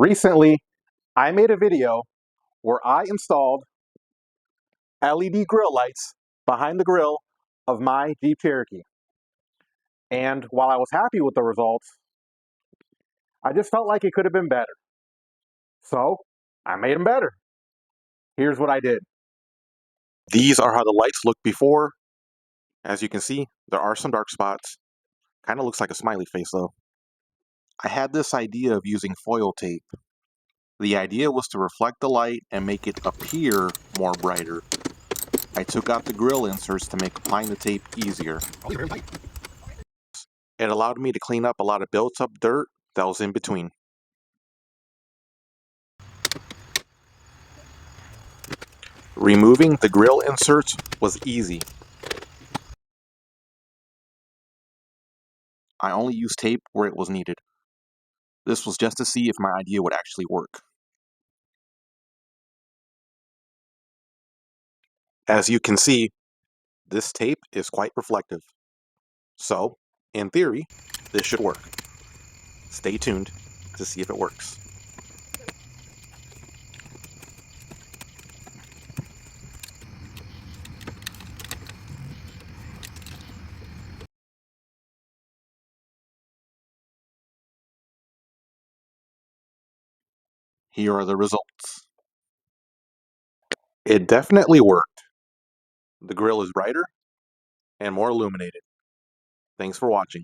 Recently, I made a video where I installed LED grill lights behind the grill of my Jeep Cherokee. And while I was happy with the results, I just felt like it could have been better. So I made them better. Here's what I did. These are how the lights looked before. As you can see, there are some dark spots. Kind of looks like a smiley face though. I had this idea of using foil tape. The idea was to reflect the light and make it appear more brighter. I took out the grill inserts to make applying the tape easier. It allowed me to clean up a lot of built up dirt that was in between. Removing the grill inserts was easy. I only used tape where it was needed. This was just to see if my idea would actually work. As you can see, this tape is quite reflective. So, in theory, this should work. Stay tuned to see if it works. Here are the results. It definitely worked. The grill is brighter and more illuminated. Thanks for watching.